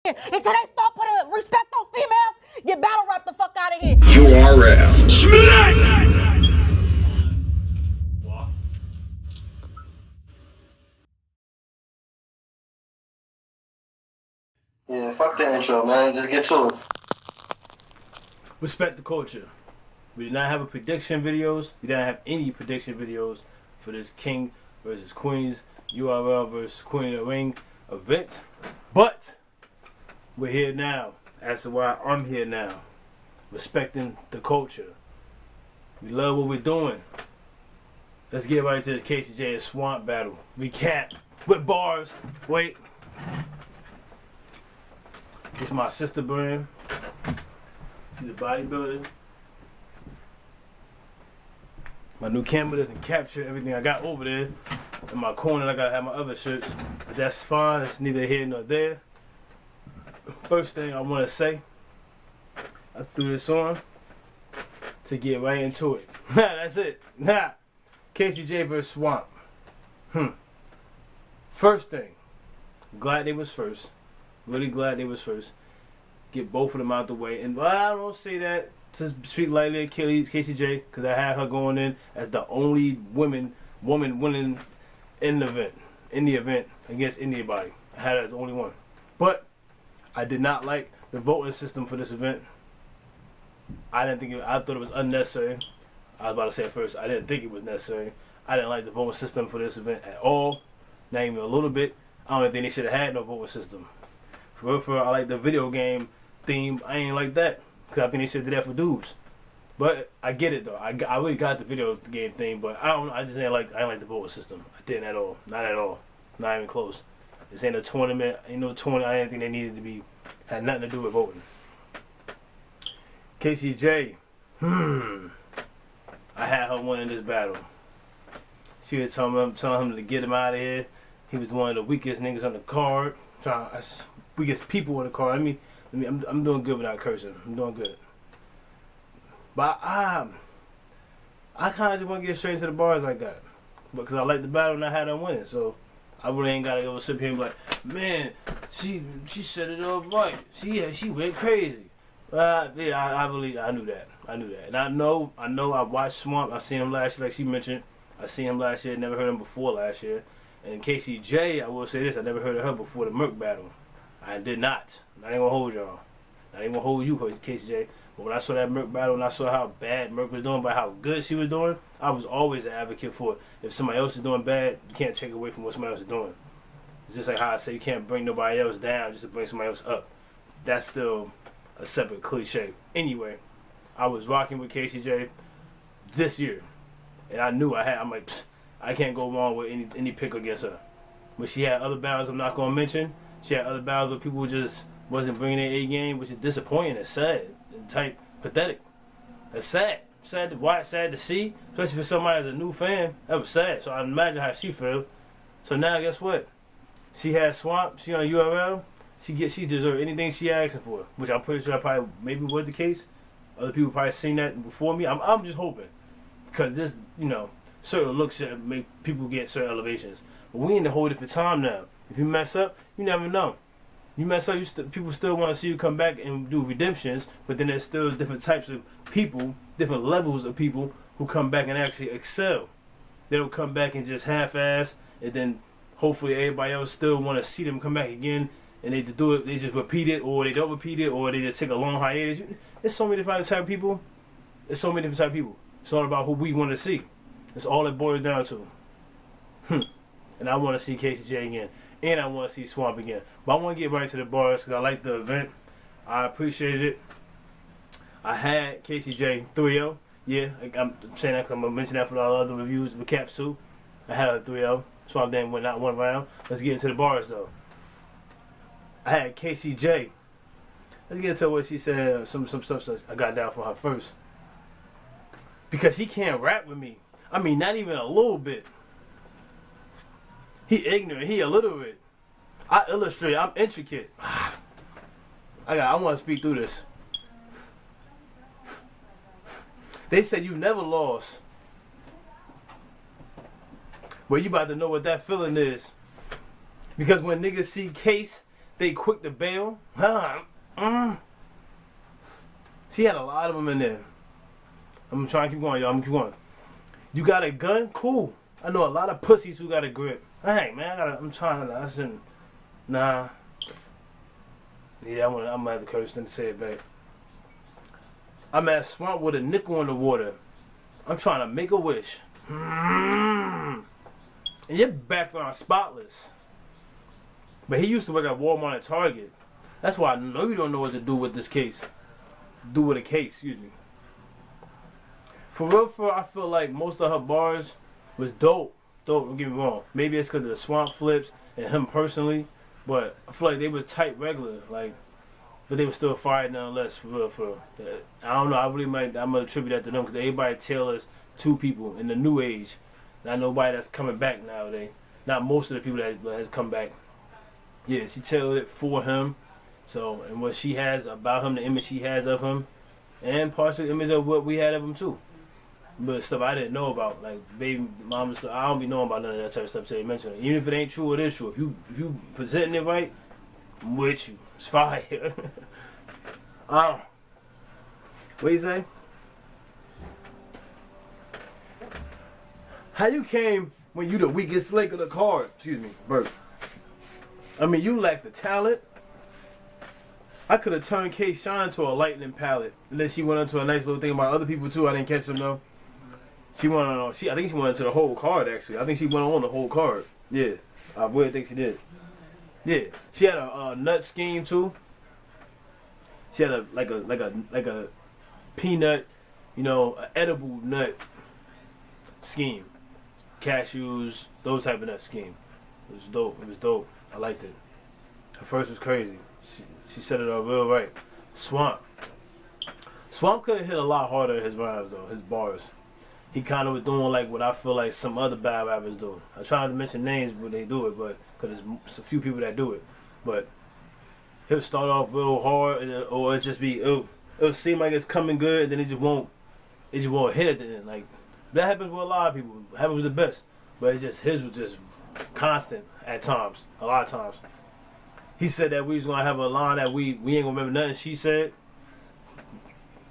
Until they start putting respect on females, get battle rap the fuck out of here. QOTR. Smack! Yeah, fuck the intro, man. Just get to it. Respect the culture. We did not have a prediction videos. We didn't have any prediction videos for this King versus Queens URL versus Queen of the Ring event. But we're here now. That's why I'm here now. Respecting the culture. We love what we're doing. Let's get right to this KCJ and Swamp battle. Recap with bars. Wait. It's my sister brand. She's a bodybuilder. My new camera doesn't capture everything I got over there. In my corner, I gotta have my other shirts. But that's fine. It's neither here nor there. First thing I want to say, I threw this on to get right into it. That's it. Nah. KCJ vs. Swamp. First thing, glad they was first. Really glad they was first. Get both of them out the way. And I don't say that to speak lightly of KCJ, because I had her going in as the only woman winning in the event against anybody. I had her as the only one. But I did not like the voting system for this event. I thought it was unnecessary. I was about to say at first, I didn't think it was necessary. I didn't like the voting system for this event at all. Not even a little bit. I don't even think they should have had no voting system. For real, I like the video game theme. I ain't like that, because I think they should do that for dudes. But I get it though. I really got the video game thing, but I just didn't like the voting system. I didn't at all. Not at all. Not even close. This ain't a tournament. Ain't no tournament. I didn't think they needed to be. Had nothing to do with voting. KCJ. I had her winning this battle. She was telling him to get him out of here. He was one of the weakest niggas on the card. Weakest people on the card. I'm doing good without cursing. I'm doing good. But I kind of just want to get straight into the bars I got. Because I like the battle and I had her winning. So I really ain't got to go sit here and be like, man, she set it up right. She went crazy. I knew that. And I know I watched Swamp. I seen him last year, like she mentioned. I seen him last year, never heard him before last year. And KCJ, I will say this, I never heard of her before the Merc battle. I did not. Not even gonna hold y'all. Not even gonna hold you, KCJ. But when I saw that Merc battle and I saw how bad Merc was doing, but how good she was doing, I was always an advocate for it. If somebody else is doing bad, you can't take away from what somebody else is doing. It's just like how I say you can't bring nobody else down just to bring somebody else up. That's still a separate cliche. Anyway, I was rocking with KCJ this year. And I knew I'm like, I can't go wrong with any pick against her. But she had other battles I'm not going to mention. She had other battles where people just wasn't bringing their A game, which is disappointing. It's sad. And type pathetic. That's sad. Sad to watch, sad to see. Especially for somebody as a new fan. That was sad. So I imagine how she felt. So now guess what? She had Swamp. She on URL. She deserves anything she asking for. Which I'm pretty sure maybe was the case. Other people probably seen that before me. I'm just hoping. Because this, certain looks should make people get certain elevations. But we in a whole different time now. If you mess up, you never know. You mess up, people still want to see you come back and do redemptions, but then there's still different types of people, different levels of people who come back and actually excel. They don't come back and just half-ass, and then hopefully everybody else still want to see them come back again, and they do it, they just repeat it, or they don't repeat it, or they just take a long hiatus. There's so many different type of people. There's so many different type of people. It's all about who we want to see. That's all it boils down to. And I want to see KCJ again. And I want to see Swamp again. But I want to get right to the bars because I like the event. I appreciated it. I had KCJ 3-0. Yeah, I'm saying that because I'm going to mention that for all the other reviews, recaps too. I had a 3-0. Swamp then went out one round. Let's get into the bars though. I had KCJ. Let's get into what she said. Some stuff I got down from her first. Because he can't rap with me. I mean, not even a little bit. He ignorant. He illiterate. I illustrate. I'm intricate. I want to speak through this. They said you never lost. Well, you about to know what that feeling is. Because when niggas see Case, they quick to bail. She had a lot of them in there. I'm trying to keep going, y'all. I'm keep going. You got a gun? Cool. I know a lot of pussies who got a grip. Hey, man, I'm trying to. I said, nah. Yeah, I'm gonna have to curse and say it back. I'm at Swamp with a nickel in the water. I'm trying to make a wish. And your background spotless. But he used to work at Walmart and Target. That's why I know you don't know what to do with this case. Do with a case, excuse me. For real, I feel like most of her bars was dope. Don't get me wrong. Maybe it's because of the Swamp flips and him personally. But I feel like they were tight regular. Like, but they were still fired nonetheless, for real. I don't know, I'm going to attribute that to them because everybody tailors two people in the new age. Not nobody that's coming back nowadays. Not most of the people that has come back. Yeah, she tailored it for him. So, and what she has about him, the image she has of him, and partially the image of what we had of him too. But stuff I didn't know about, like baby mama stuff, I don't be knowing about none of that type of stuff till they mention it. Even if it ain't true, it is true. If you presenting it right, I'm with you. It's fire. What you say? How you came when you the weakest link of the card? Excuse me, Bert. I mean, you lack the talent. I could have turned K. Shine into a lightning palette. And then she went into a nice little thing about other people too. I didn't catch them though. She went on. I think she went into the whole card actually. I think she went on the whole card. Yeah, I really think she did. Yeah, she had a nut scheme too. She had like a peanut, edible nut scheme, cashews, those type of nut scheme. It was dope. It was dope. I liked it. Her first was crazy. She set it up real right. Swamp could have hit a lot harder in his rhymes though, his bars. He kind of was doing like what I feel like some other bad rappers do. I try not to mention names when they do it, but because there's a few people that do it. But he'll start off real hard, or it just be it'll seem like it's coming good, and then it just won't hit at the end. Like that happens with a lot of people. It happens with the best, but his was just constant at times, a lot of times. He said that we was gonna have a line that we ain't gonna remember nothing she said.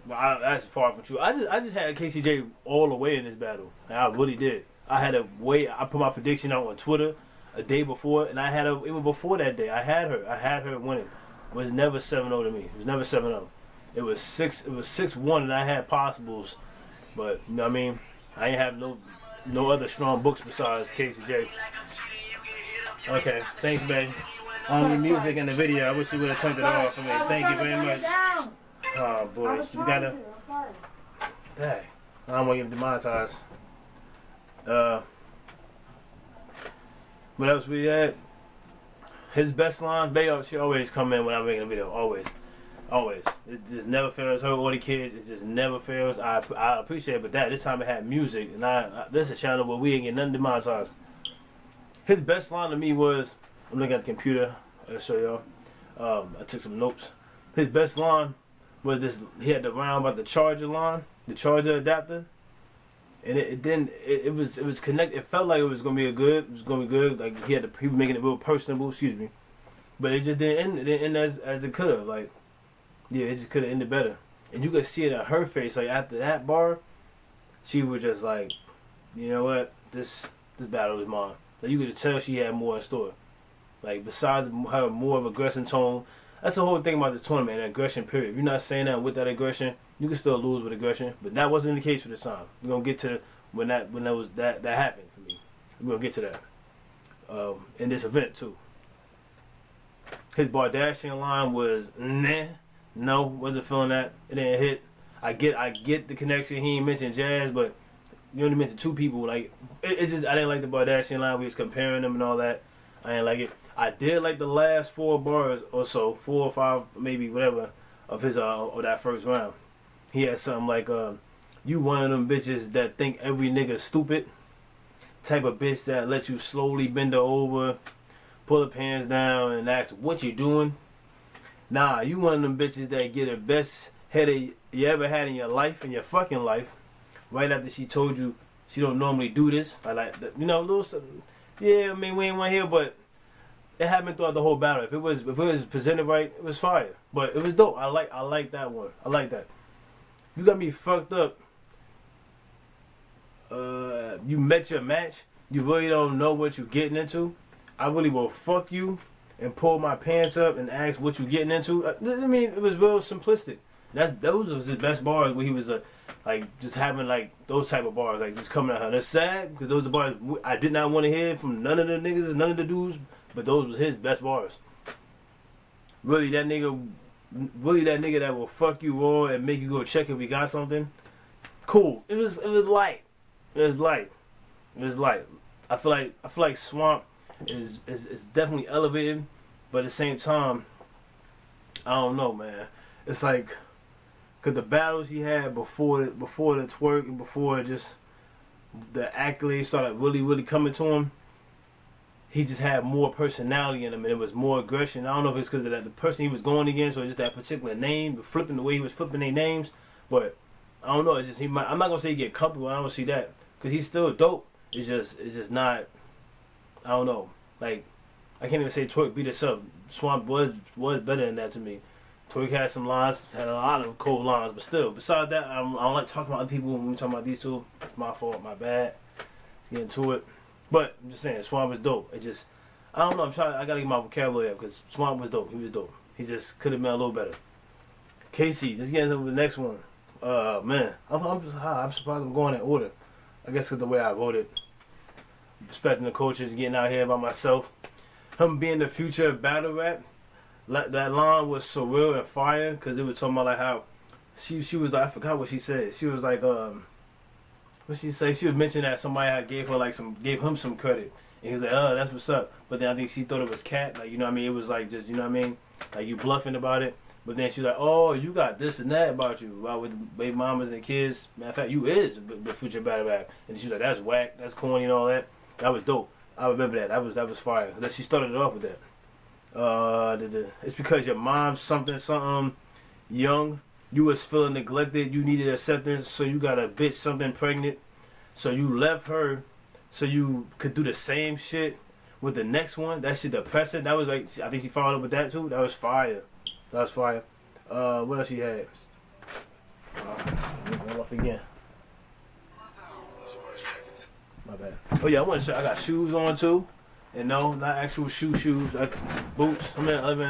Well, that's far from true. I just had KCJ all the way in this battle. And I really did. I put my prediction out on Twitter a day before, and I had her even before that day. I had her winning. It was never 7-0 to me. It was never 7-0. It was 6-1, and I had possibles, but you know what I mean. I ain't have no other strong books besides KCJ. Okay, thanks, babe. On the music and the video, I wish you would have turned it off for me. Thank you very much. Oh boy, you gotta. Dang, I don't want to get demonetized. What else we had? His best line, babe, she always come in when I'm making a video. Always. It just never fails. Her or the kids, it just never fails. I appreciate it, but this time it had music, and this is a channel where we ain't getting nothing demonetized. His best line to me was, I'm looking at the computer. I'll show y'all. I took some notes. His best line was this. He had the round about the charger line, the charger adapter, and it was connected. It felt like it was gonna be good. Like he was making it real personable. Excuse me, but it just didn't end as it could have. Like, yeah, it just could have ended better. And you could see it on her face. Like after that bar, she was just like, you know what, this battle is mine. Like you could tell she had more in store. Like besides her more of aggressive tone, that's the whole thing about the tournament, aggression period. If you're not saying that with that aggression, you can still lose with aggression. But that wasn't the case for this time. We're gonna get to when that happened for me. We're gonna get to that. In this event too. His Bardashian line was no, wasn't feeling that. It didn't hit. I get the connection. He ain't mentioned Jazz, but you only mentioned two people. Like it's just I didn't like the Bardashian line. We was comparing them and all that. I didn't like it. I did like the last 4 bars or so, 4 or 5, maybe whatever, of his of that first round. He had something like, "You one of them bitches that think every nigga stupid. Type of bitch that let you slowly bend her over, pull her pants down, and ask what you doing. Nah, you one of them bitches that get the best headache you ever had in your life, in your fucking life. Right after she told you she don't normally do this. I like that, little something. Yeah, I mean, we ain't want to hear, but it happened throughout the whole battle. If it was presented right, it was fire. But it was dope. I like that one. I like that. You got me fucked up. You met your match. You really don't know what you're getting into. I really will fuck you and pull my pants up and ask what you getting into. I mean, it was real simplistic. Those was his best bars where he was like just having like those type of bars, like just coming at her. That's sad because those are bars I did not want to hear from none of the niggas, none of the dudes, but those was his best bars. Really, that nigga that will fuck you raw and make you go check if we got something. Cool. It was light. It was light. I feel like Swamp is definitely elevated, but at the same time, I don't know, man. It's like, cause the battles he had before the twerk and before just the accolades started really coming to him, he just had more personality in him and it was more aggression. I don't know if it's because of that the person he was going against or just that particular name, the way he was flipping their names, but I don't know. It's just I'm not gonna say he get comfortable. I don't see that because he's still dope. It's just not. I don't know. Like, I can't even say Twerk beat us up. Swamp was better than that to me. Twerk had some lines, had a lot of cold lines, but still. Besides that, I don't like talking about other people when we talking about these two. It's my fault, my bad. Get into it. But I'm just saying, Swamp was dope. It just, I don't know. I gotta get my vocabulary up because Swamp was dope. He was dope. He just could have been a little better. Casey, let's get into the next one. Man, I'm surprised I'm going in order. I guess because the way I voted. Respecting the coaches, getting out here by myself. Him being the future of battle rap. That line was surreal and fire because it was talking about like how she was like, I forgot what she said. She was like what she say? She was mentioning that somebody had gave him some credit. And he was like, oh, that's what's up. But then I think she thought it was cat, like, you know what I mean? It was like just, you know what I mean? Like you bluffing about it. But then she was like, oh, you got this and that about you. About with baby mamas and kids. Matter of fact, you is the future battle rap. And she was like, that's whack, that's corny and all that. That was dope. I remember that. That was fire. That she started it off with that. It's because your mom's something young. You was feeling neglected. You needed acceptance, so you got a bitch something pregnant. So you left her, so you could do the same shit with the next one. That shit depressing. That was like, I think she followed up with that too. That was fire. What else she had? Going off again. My bad. Oh yeah, I got shoes on too, and no, not actual shoes, like boots. I live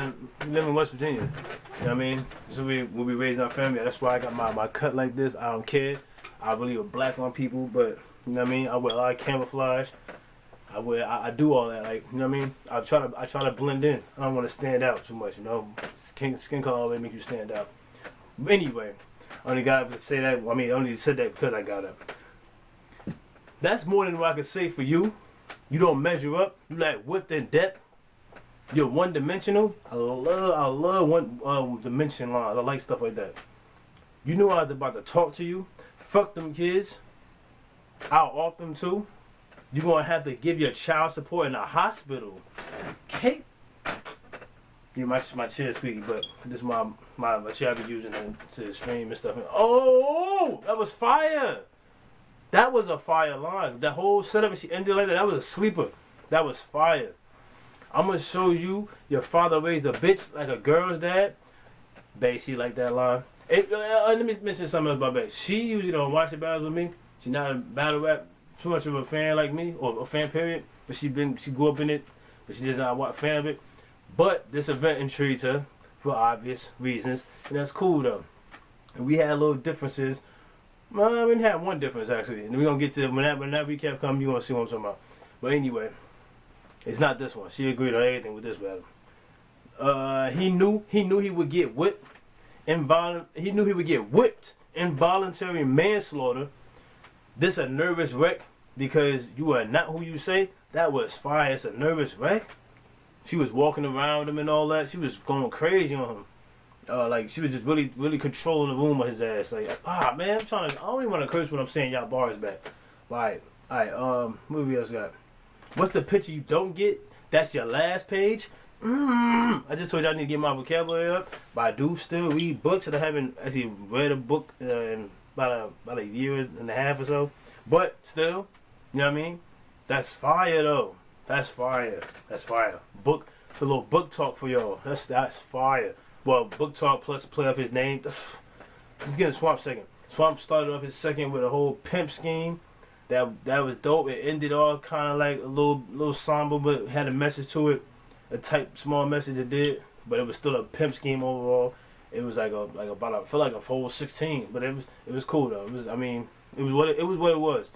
in West Virginia. You know what I mean? So we'll be raising our family. That's why I got my cut like this. I don't care. I really wear black on people, but you know what I mean. I wear a lot of camouflage. I do all that. Like, you know what I mean. I try to blend in. I don't want to stand out too much. You know, skin color always make you stand out. But anyway, I only got to say that. I mean, I only said that because I got up. That's more than what I can say for you. You don't measure up. You like width and depth. You're one-dimensional. I love one-dimension lines. I like stuff like that. You knew I was about to talk to you. Fuck them kids. I'll off them too. You're going to have to give your child support in a hospital. Kate. Yeah, my chair squeaky, but this is my chair I be using to stream and stuff. Oh, that was fire. That was a fire line. The whole setup, she ended like that was a sleeper. That was fire. I'm going to show you your father raised a bitch like a girl's dad. Bae, she like that line. Let me mention something else about Bae. She usually don't watch the battles with me. She's not a battle rap too much of a fan like me, or a fan period. But she grew up in it, but she just not a fan of it. But this event intrigued her for obvious reasons. And that's cool though. And we had little differences. Well, we had one difference actually, and we're gonna get to when that recap comes. You're gonna see what I'm talking about. But anyway, it's not this one. She agreed on everything with this battle. He knew he would get whipped. He knew he would get whipped. Involuntary manslaughter. This a nervous wreck because you are not who you say. That was fire. It's a nervous wreck. She was walking around him and all that. She was going crazy on him. Like she was just really controlling the room with his ass. Like, man, I don't even want to curse when I'm saying y'all bars back. Alright, what we else got? What's the picture you don't get? That's your last page? I just told you I need to get my vocabulary up. But I do still read books, and I haven't actually read a book in about a year and a half or so. But still, you know what I mean? That's fire though. That's fire. Book It's a little book talk for y'all. That's fire. Well, book talk plus play off his name. Let's get in Swamp second. Swamp started off his second with a whole pimp scheme. That was dope. It ended all kind of like a little somber, but had a message to it. A type small message it did, but it was still a pimp scheme overall. It was I feel like a full 16, but it was cool though. It was what it was.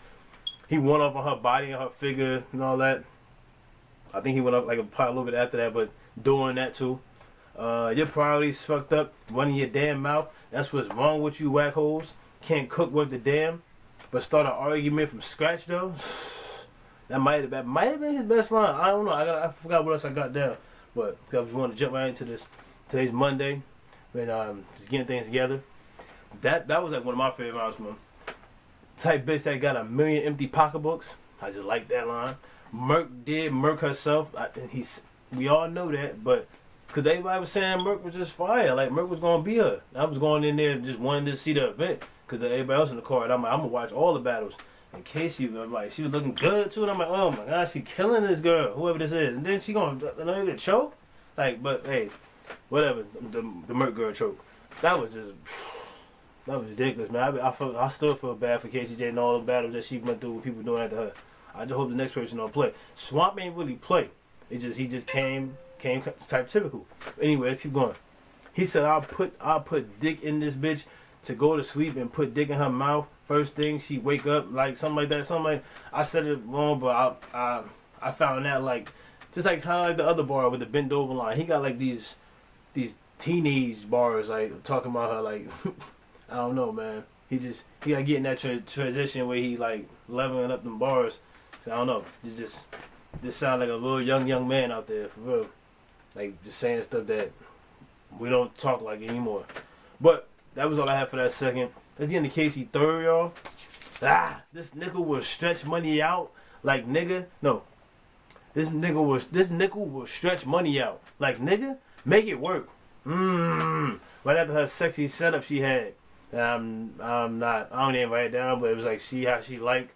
He went off on her body and her figure and all that. I think he went up like probably a little bit after that, but doing that too. Your priorities fucked up. Running your damn mouth. That's what's wrong with you, whack holes. Can't cook worth the damn. But start an argument from scratch though. That might have been his best line. I don't know. I forgot what else I got down. But I just want to jump right into this. Today's Monday. And just getting things together. That was like one of my favorite lines from him. Type bitch that got 1 million empty pocketbooks. I just like that line. Merc did Merc herself. We all know that, but because everybody was saying Merc was just fire. Like Merc was gonna be her. I was going in there just wanting to see the event because everybody else in the card. I'm gonna watch all the battles. And Casey, I'm like, she was looking good too, and I'm like, oh my god, she killing this girl, whoever this is. And then she gonna get choke. Like, but hey, whatever. The Merc girl choke. That was ridiculous, man. I still feel bad for Casey J and all the battles that she went through with people doing that to her. I just hope the next person don't play. Swamp ain't really play. He just came type typical. Anyway, let's keep going. He said I'll put dick in this bitch to go to sleep and put dick in her mouth. First thing she wake up, like something like that. I said it wrong, but I found that like just like kind of like the other bar with the bend over line. He got like these teenage bars like talking about her like I don't know, man. He gotta get in that transition where he like leveling up them bars. So I don't know. You just sound like a little young man out there for real. Like just saying stuff that we don't talk like anymore. But that was all I had for that second. Let's get into Casey third, y'all. This nigga will stretch money out like nigga. No. This nickel will stretch money out. Like nigga, make it work. Right after her sexy setup she had. I'm not I don't even write it down, but it was like see how she like,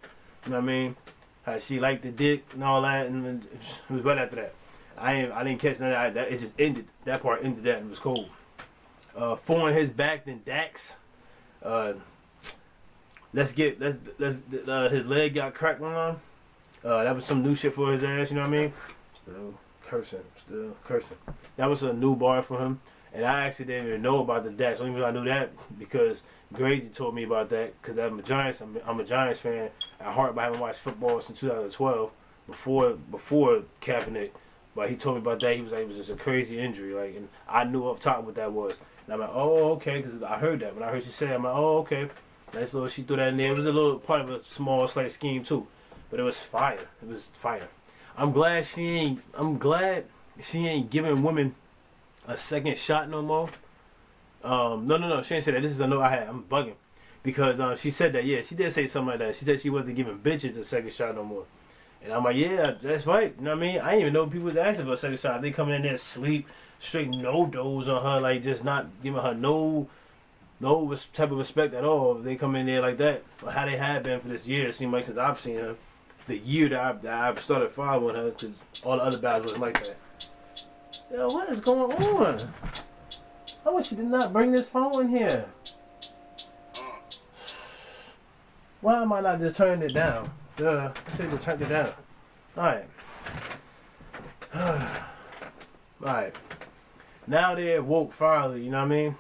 you know what I mean? How she liked the dick and all that, and it was right after that. I didn't catch none of that. It just ended. That part ended that and it was cool. Four on his back, then Dax. His leg got cracked on. That was some new shit for his ass, you know what I mean? Still cursing. That was a new bar for him. And I actually didn't even know about the Dax. The only reason I knew that because Grazy told me about that because I'm a Giants fan at heart, but I haven't watched football since 2012 before Kaepernick. But he told me about that. He was like, it was just a crazy injury. Like, and I knew up top what that was. And I'm like, oh, okay, because I heard that. When I heard she say it, I'm like, oh, okay. Nice little, she threw that in there. It was a little part of a small, slight scheme, too. But it was fire. It was fire. I'm glad she ain't giving women a second shot no more. No. She didn't say that. This is a note I had. I'm bugging. Because she said that, yeah, she did say something like that. She said she wasn't giving bitches a second shot no more. And I'm like, yeah, that's right. You know what I mean? I didn't even know people was asking for a second shot. They coming in there sleep, straight no dose on her, like just not giving her no type of respect at all. They come in there like that. Or how they have been for this year. It seems like since I've seen her, the year that I've started following her, because all the other battles wasn't like that. Yo, what is going on? I wish you did not bring this phone in here. Why am I not just turning it down? I should have turned it down. Alright. Alright. Now they're woke finally, you know what I mean?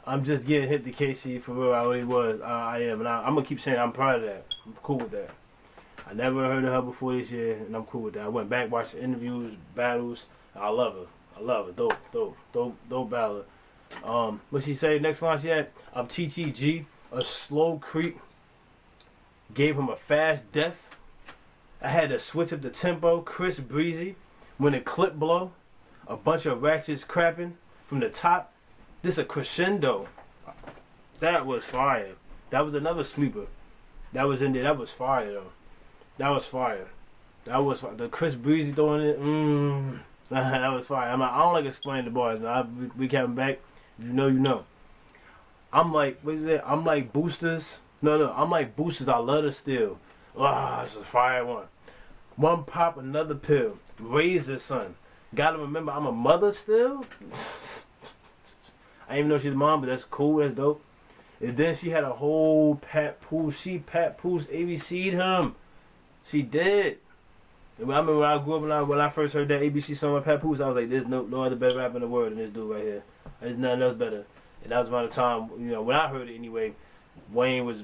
I'm just getting hit to KC for real. I really was. I am. And I'm going to keep saying I'm proud of that. I'm cool with that. I never heard of her before this year, and I'm cool with that. I went back, watched the interviews, battles. I love her. Dope battler. What she say? Next line she had, I'm TTG, a slow creep. Gave him a fast death. I had to switch up the tempo. Chris Breezy. When the clip blow, a bunch of ratchets crapping from the top. This a crescendo. That was fire. That was another sleeper. That was in there. That was fire though. That was fire. The Chris Breezy throwing it. That was fire. I don't like explaining the bars. We coming back. If you know, you know. I'm like, what is it? I'm like boosters. No, I'm like boosters. I love the steal. This is a fire one. One pop, another pill. Raise the sun. Gotta remember, I'm a mother still. I didn't even know she's a mom, but that's cool. That's dope. And then she had a whole papoose. She papoose ABC'd him. She did. And I remember when I grew up, when I first heard that ABC song with Papoose, I was like, there's no other better rapper in the world than this dude right here. There's nothing else better. And that was around the time, you know, when I heard it anyway, Wayne was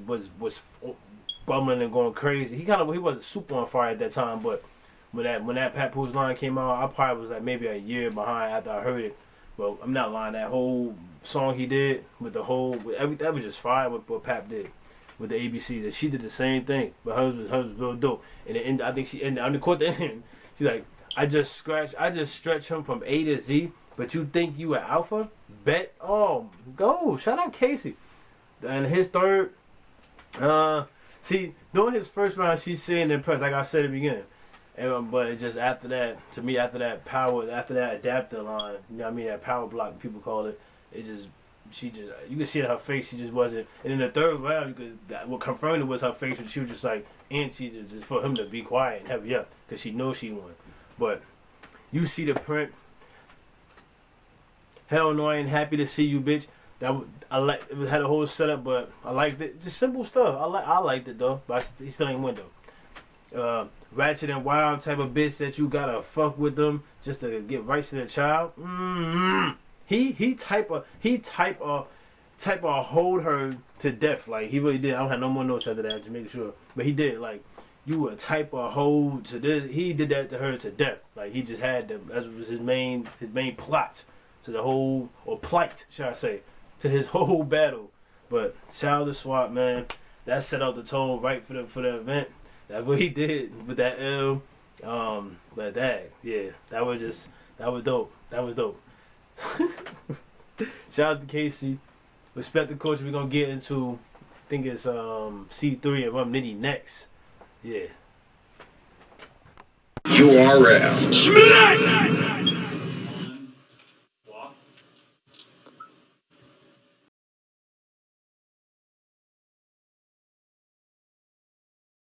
bumbling and going crazy. He wasn't super on fire at that time, but when that Papoose line came out, I probably was like maybe a year behind after I heard it. But I'm not lying. That whole song he did with that was just fire. What Pap did with the ABC, that she did the same thing, but hers was real dope. And I think she ended on the court. The end, she's like, I just stretch him from A to Z. But you think you an alpha? Bet. Oh, go. Shout out Casey. And his third, see, during his first round, she's saying impressed, like I said at the beginning. But it just after that, to me, after that adapter line, you know what I mean, that power block, people call it, you could see it in her face, she just wasn't. And in the third round, what confirmed it was her face, she was just like, antsy, just for him to be quiet and heavy up, because she knows she won. But you see the print, hell no, I ain't happy to see you, bitch. It had a whole setup, but I liked it. Just simple stuff. I liked it though, but he still ain't win though. Ratchet and wild type of bitch that you gotta fuck with them just to get rights to the child. He type of hold her to death. Like he really did. I don't have no more notes after that. Just making sure, but he did. Like you were a type of hold to this. He did that to her to death. Like he just had them. That was his main plot to the whole, or plight, should I say, to his whole battle. But shout out to Swap, man. That set out the tone right for the event. That's what he did with that L. But that was dope. That was dope. Shout out to Casey. Respect the culture. We're gonna get into, I think it's C3 and Rum Nitty next. Yeah. QRF. Smack!